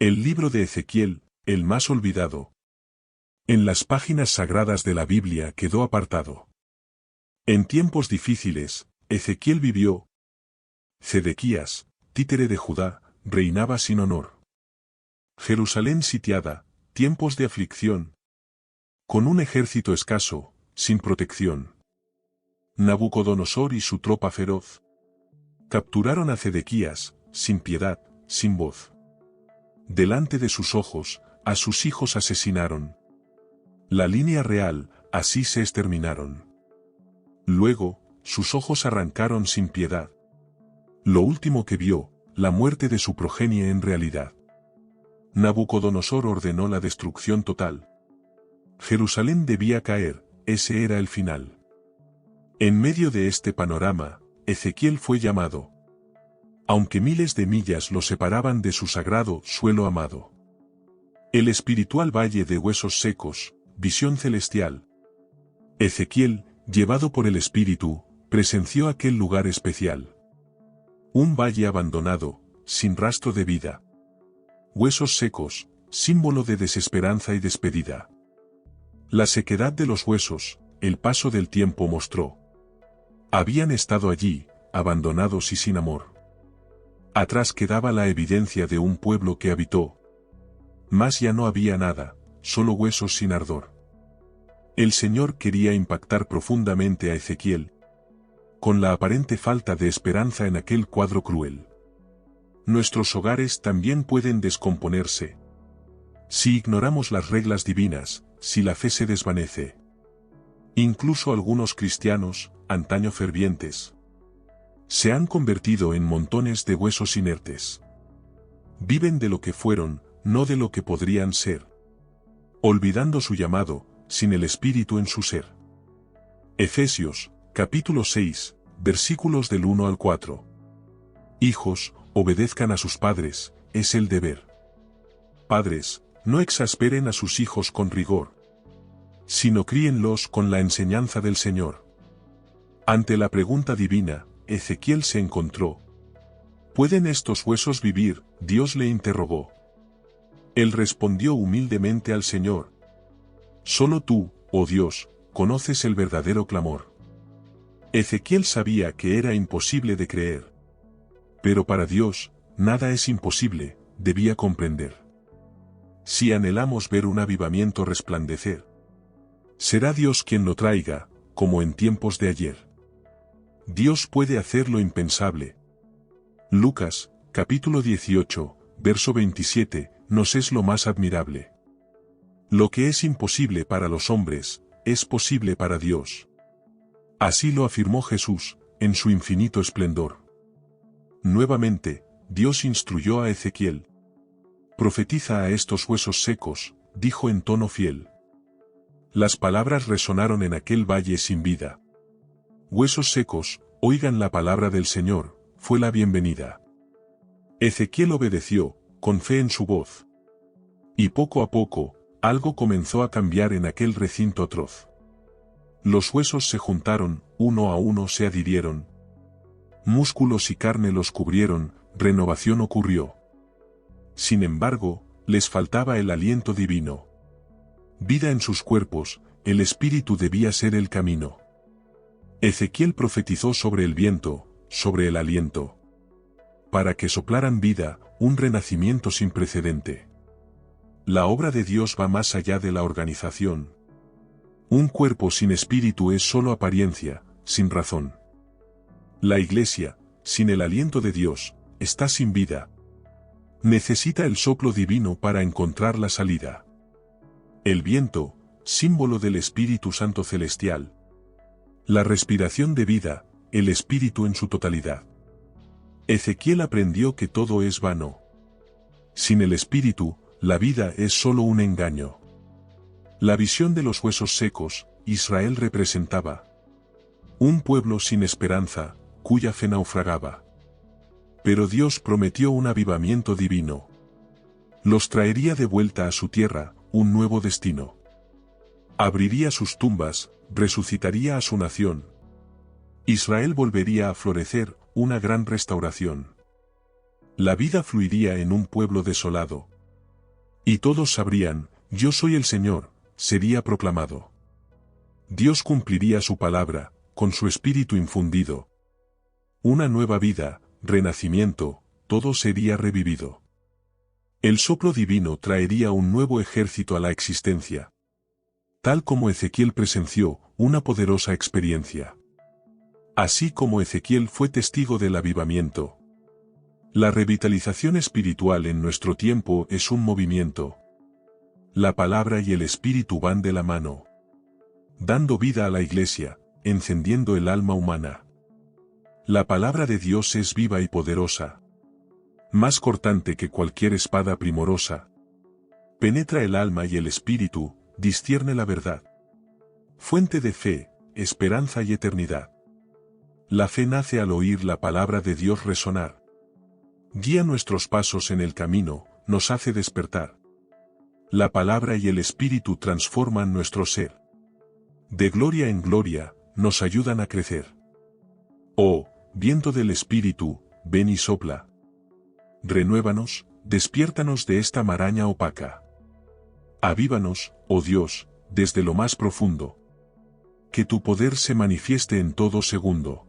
El libro de Ezequiel, el más olvidado. En las páginas sagradas de la Biblia quedó apartado. En tiempos difíciles, Ezequiel vivió. Zedequías, títere de Judá, reinaba sin honor. Jerusalén sitiada, tiempos de aflicción. Con un ejército escaso, sin protección. Nabucodonosor y su tropa feroz. Capturaron a Zedequías, sin piedad, sin voz. Delante de sus ojos, a sus hijos asesinaron. La línea real, así se exterminaron. Luego, sus ojos arrancaron sin piedad. Lo último que vio, la muerte de su progenie en realidad. Nabucodonosor ordenó la destrucción total. Jerusalén debía caer, ese era el final. En medio de este panorama, Ezequiel fue llamado. Aunque miles de millas lo separaban de su sagrado suelo amado. El espiritual valle de huesos secos, visión celestial. Ezequiel, llevado por el Espíritu, presenció aquel lugar especial. Un valle abandonado, sin rastro de vida. Huesos secos, símbolo de desesperanza y despedida. La sequedad de los huesos, el paso del tiempo mostró. Habían estado allí, abandonados y sin amor. Atrás quedaba la evidencia de un pueblo que habitó. Mas ya no había nada, solo huesos sin ardor. El Señor quería impactar profundamente a Ezequiel. Con la aparente falta de esperanza en aquel cuadro cruel. Nuestros hogares también pueden descomponerse. Si ignoramos las reglas divinas, si la fe se desvanece. Incluso algunos cristianos, antaño fervientes, se han convertido en montones de huesos inertes. Viven de lo que fueron, no de lo que podrían ser. Olvidando su llamado, sin el Espíritu en su ser. Efesios, capítulo 6, versículos del 1 al 4. Hijos, obedezcan a sus padres, es el deber. Padres, no exasperen a sus hijos con rigor, sino críenlos con la enseñanza del Señor. Ante la pregunta divina, Ezequiel se encontró. ¿Pueden estos huesos vivir? Dios le interrogó. Él respondió humildemente al Señor. Solo tú, oh Dios, conoces el verdadero clamor. Ezequiel sabía que era imposible de creer. Pero para Dios, nada es imposible, debía comprender. Si anhelamos ver un avivamiento resplandecer, será Dios quien lo traiga, como en tiempos de ayer. Dios puede hacer lo impensable. Lucas, capítulo 18, verso 27, nos es lo más admirable. Lo que es imposible para los hombres, es posible para Dios. Así lo afirmó Jesús, en su infinito esplendor. Nuevamente, Dios instruyó a Ezequiel. Profetiza a estos huesos secos, dijo en tono fiel. Las palabras resonaron en aquel valle sin vida. Huesos secos, oigan la palabra del Señor, fue la bienvenida. Ezequiel obedeció, con fe en su voz. Y poco a poco, algo comenzó a cambiar en aquel recinto atroz. Los huesos se juntaron, uno a uno se adhirieron. Músculos y carne los cubrieron, renovación ocurrió. Sin embargo, les faltaba el aliento divino. Vida en sus cuerpos, el espíritu debía ser el camino. Ezequiel profetizó sobre el viento, sobre el aliento. Para que soplaran vida, un renacimiento sin precedente. La obra de Dios va más allá de la organización. Un cuerpo sin espíritu es solo apariencia, sin razón. La iglesia, sin el aliento de Dios, está sin vida. Necesita el soplo divino para encontrar la salida. El viento, símbolo del Espíritu Santo celestial. La respiración de vida, el Espíritu en su totalidad. Ezequiel aprendió que todo es vano. Sin el Espíritu, la vida es solo un engaño. La visión de los huesos secos, Israel representaba. Un pueblo sin esperanza, cuya fe naufragaba. Pero Dios prometió un avivamiento divino. Los traería de vuelta a su tierra, un nuevo destino. Abriría sus tumbas, resucitaría a su nación. Israel volvería a florecer, una gran restauración. La vida fluiría en un pueblo desolado. Y todos sabrían, yo soy el Señor, sería proclamado. Dios cumpliría su palabra, con su espíritu infundido. Una nueva vida, renacimiento, todo sería revivido. El soplo divino traería un nuevo ejército a la existencia. Tal como Ezequiel presenció, una poderosa experiencia. Así como Ezequiel fue testigo del avivamiento. La revitalización espiritual en nuestro tiempo es un movimiento. La palabra y el espíritu van de la mano. Dando vida a la iglesia, encendiendo el alma humana. La palabra de Dios es viva y poderosa. Más cortante que cualquier espada primorosa. Penetra el alma y el espíritu, discierne la verdad. Fuente de fe, esperanza y eternidad. La fe nace al oír la palabra de Dios resonar. Guía nuestros pasos en el camino, nos hace despertar. La palabra y el espíritu transforman nuestro ser. De gloria en gloria, nos ayudan a crecer. Oh, viento del espíritu, ven y sopla. Renuévanos, despiértanos de esta maraña opaca. Avívanos, oh Dios, desde lo más profundo. Que tu poder se manifieste en todo segundo.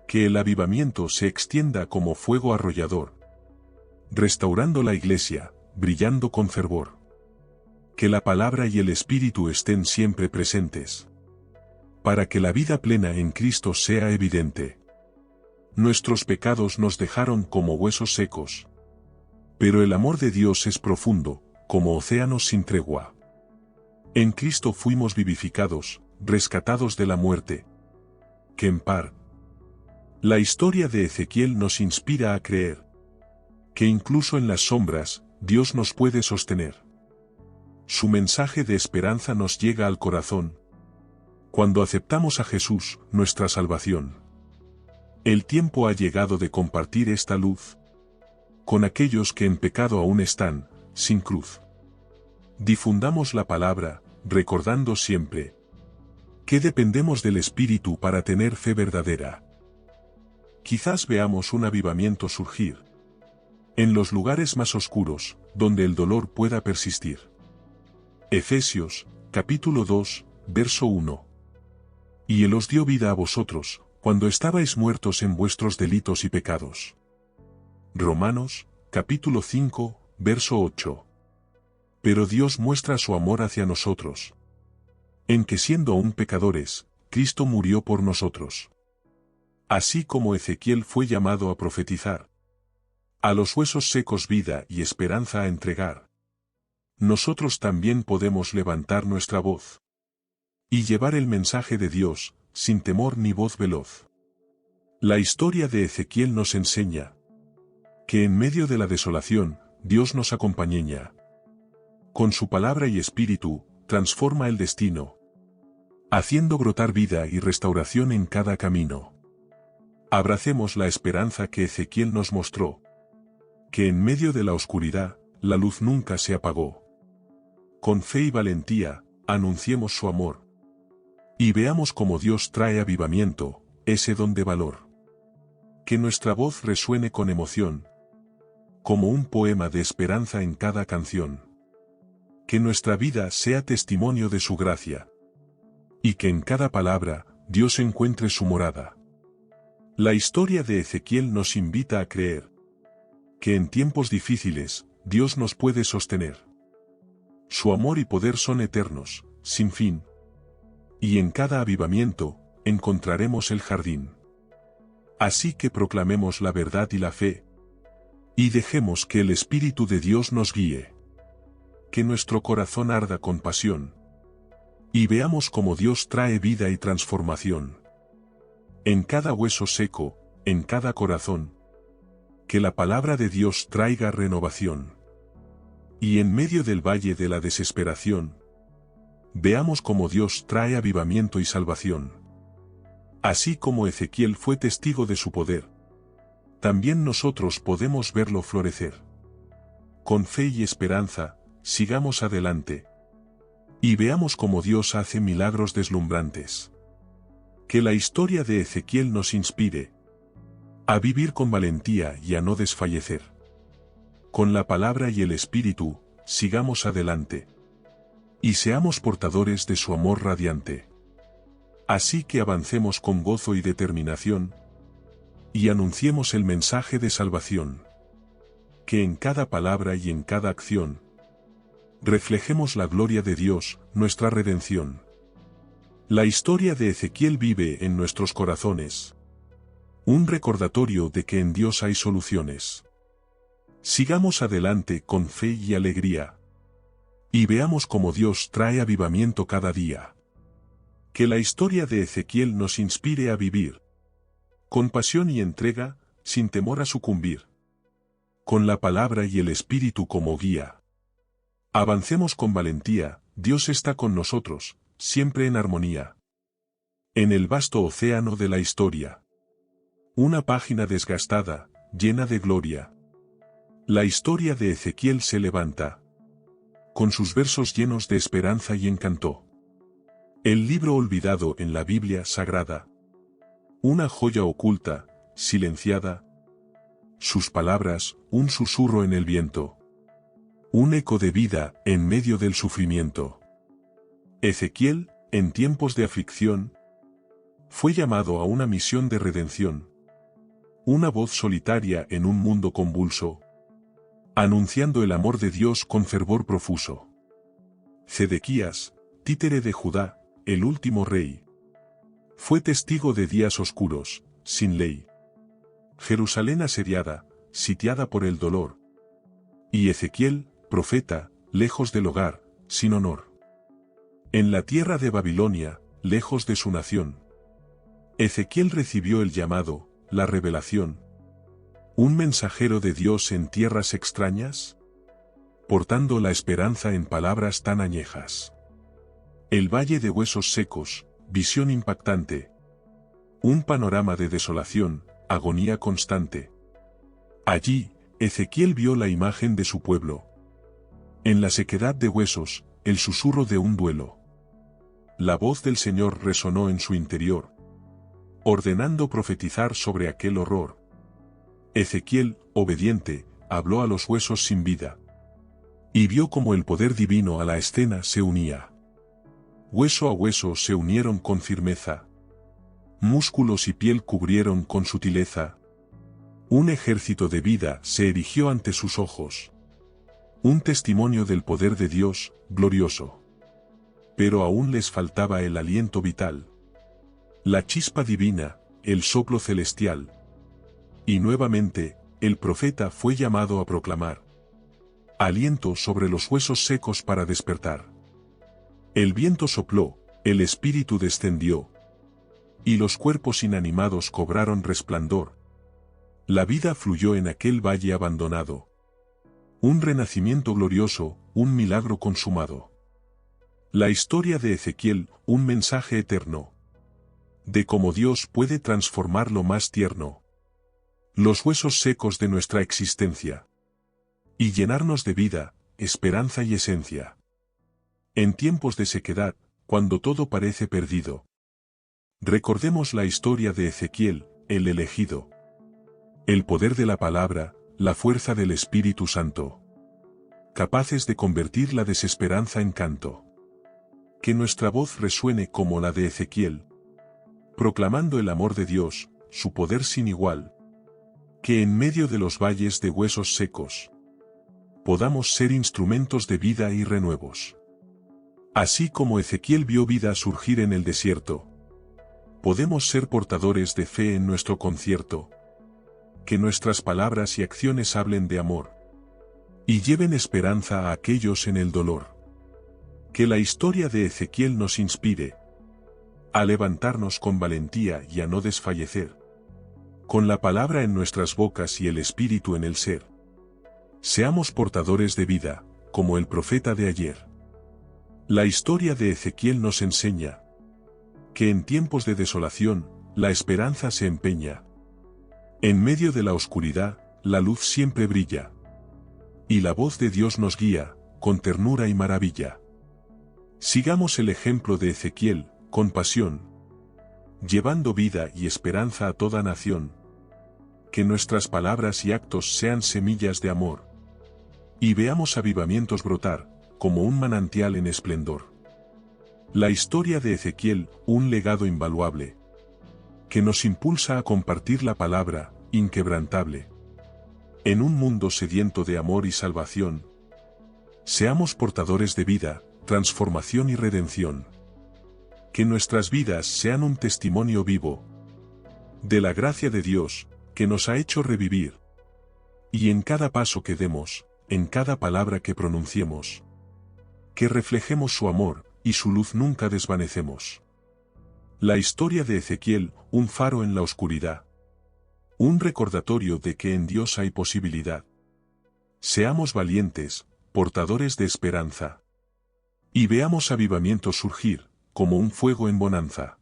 Que el avivamiento se extienda como fuego arrollador. Restaurando la iglesia, brillando con fervor. Que la palabra y el espíritu estén siempre presentes. Para que la vida plena en Cristo sea evidente. Nuestros pecados nos dejaron como huesos secos. Pero el amor de Dios es profundo, como océanos sin tregua. En Cristo fuimos vivificados, rescatados de la muerte. Que en par. La historia de Ezequiel nos inspira a creer. Que incluso en las sombras, Dios nos puede sostener. Su mensaje de esperanza nos llega al corazón. Cuando aceptamos a Jesús, nuestra salvación. El tiempo ha llegado de compartir esta luz. Con aquellos que en pecado aún están, sin cruz. Difundamos la palabra, recordando siempre. Que dependemos del Espíritu para tener fe verdadera. Quizás veamos un avivamiento surgir. En los lugares más oscuros, donde el dolor pueda persistir. Efesios, capítulo 2, verso 1. Y Él os dio vida a vosotros, cuando estabais muertos en vuestros delitos y pecados. Romanos, capítulo 5, verso 8. Pero Dios muestra su amor hacia nosotros. En que siendo aún pecadores, Cristo murió por nosotros. Así como Ezequiel fue llamado a profetizar. A los huesos secos vida y esperanza a entregar. Nosotros también podemos levantar nuestra voz. Y llevar el mensaje de Dios, sin temor ni voz veloz. La historia de Ezequiel nos enseña. Que en medio de la desolación, Dios nos acompaña. Con su palabra y espíritu, transforma el destino. Haciendo brotar vida y restauración en cada camino. Abracemos la esperanza que Ezequiel nos mostró. Que en medio de la oscuridad, la luz nunca se apagó. Con fe y valentía, anunciemos su amor. Y veamos cómo Dios trae avivamiento, ese don de valor. Que nuestra voz resuene con emoción. Como un poema de esperanza en cada canción. Que nuestra vida sea testimonio de su gracia. Y que en cada palabra, Dios encuentre su morada. La historia de Ezequiel nos invita a creer. Que en tiempos difíciles, Dios nos puede sostener. Su amor y poder son eternos, sin fin. Y en cada avivamiento, encontraremos el jardín. Así que proclamemos la verdad y la fe. Y dejemos que el Espíritu de Dios nos guíe. Que nuestro corazón arda con pasión. Y veamos cómo Dios trae vida y transformación. En cada hueso seco, en cada corazón. Que la palabra de Dios traiga renovación. Y en medio del valle de la desesperación, veamos cómo Dios trae avivamiento y salvación. Así como Ezequiel fue testigo de su poder, también nosotros podemos verlo florecer. Con fe y esperanza, sigamos adelante. Y veamos cómo Dios hace milagros deslumbrantes. Que la historia de Ezequiel nos inspire a vivir con valentía y a no desfallecer. Con la palabra y el espíritu, sigamos adelante. Y seamos portadores de su amor radiante. Así que avancemos con gozo y determinación, y anunciemos el mensaje de salvación. Que en cada palabra y en cada acción, reflejemos la gloria de Dios, nuestra redención. La historia de Ezequiel vive en nuestros corazones. Un recordatorio de que en Dios hay soluciones. Sigamos adelante con fe y alegría. Y veamos cómo Dios trae avivamiento cada día. Que la historia de Ezequiel nos inspire a vivir con pasión y entrega, sin temor a sucumbir. Con la palabra y el Espíritu como guía. Avancemos con valentía, Dios está con nosotros, siempre en armonía. En el vasto océano de la historia. Una página desgastada, llena de gloria. La historia de Ezequiel se levanta. Con sus versos llenos de esperanza y encanto. El libro olvidado en la Biblia Sagrada. Una joya oculta, silenciada. Sus palabras, un susurro en el viento. Un eco de vida en medio del sufrimiento. Ezequiel, en tiempos de aflicción, fue llamado a una misión de redención. Una voz solitaria en un mundo convulso, anunciando el amor de Dios con fervor profuso. Zedequías, títere de Judá, el último rey, fue testigo de días oscuros, sin ley. Jerusalén asediada, sitiada por el dolor. Y Ezequiel, profeta, lejos del hogar, sin honor. En la tierra de Babilonia, lejos de su nación. Ezequiel recibió el llamado, la revelación. ¿Un mensajero de Dios en tierras extrañas? Portando la esperanza en palabras tan añejas. El valle de huesos secos, visión impactante. Un panorama de desolación, agonía constante. Allí, Ezequiel vio la imagen de su pueblo. En la sequedad de huesos, el susurro de un duelo. La voz del Señor resonó en su interior, ordenando profetizar sobre aquel horror. Ezequiel, obediente, habló a los huesos sin vida. Y vio cómo el poder divino a la escena se unía. Hueso a hueso se unieron con firmeza. Músculos y piel cubrieron con sutileza. Un ejército de vida se erigió ante sus ojos. Un testimonio del poder de Dios, glorioso. Pero aún les faltaba el aliento vital. La chispa divina, el soplo celestial. Y nuevamente, el profeta fue llamado a proclamar. Aliento sobre los huesos secos para despertar. El viento sopló, el espíritu descendió. Y los cuerpos inanimados cobraron resplandor. La vida fluyó en aquel valle abandonado. Un renacimiento glorioso, un milagro consumado. La historia de Ezequiel, un mensaje eterno. De cómo Dios puede transformar lo más tierno. Los huesos secos de nuestra existencia. Y llenarnos de vida, esperanza y esencia. En tiempos de sequedad, cuando todo parece perdido. Recordemos la historia de Ezequiel, el elegido. El poder de la palabra, la fuerza del Espíritu Santo. Capaces de convertir la desesperanza en canto. Que nuestra voz resuene como la de Ezequiel. Proclamando el amor de Dios, su poder sin igual. Que en medio de los valles de huesos secos, podamos ser instrumentos de vida y renuevos. Así como Ezequiel vio vida surgir en el desierto, podemos ser portadores de fe en nuestro concierto. Que nuestras palabras y acciones hablen de amor. Y lleven esperanza a aquellos en el dolor. Que la historia de Ezequiel nos inspire. A levantarnos con valentía y a no desfallecer. Con la palabra en nuestras bocas y el espíritu en el ser. Seamos portadores de vida, como el profeta de ayer. La historia de Ezequiel nos enseña que en tiempos de desolación, la esperanza se empeña. En medio de la oscuridad, la luz siempre brilla. Y la voz de Dios nos guía, con ternura y maravilla. Sigamos el ejemplo de Ezequiel, con pasión. Llevando vida y esperanza a toda nación. Que nuestras palabras y actos sean semillas de amor. Y veamos avivamientos brotar, como un manantial en esplendor. La historia de Ezequiel, un legado invaluable, que nos impulsa a compartir la palabra, inquebrantable. En un mundo sediento de amor y salvación, seamos portadores de vida, transformación y redención. Que nuestras vidas sean un testimonio vivo de la gracia de Dios, que nos ha hecho revivir. Y en cada paso que demos, en cada palabra que pronunciemos, que reflejemos su amor, y su luz nunca desvanecemos. La historia de Ezequiel, un faro en la oscuridad. Un recordatorio de que en Dios hay posibilidad. Seamos valientes, portadores de esperanza. Y veamos avivamientos surgir, como un fuego en bonanza.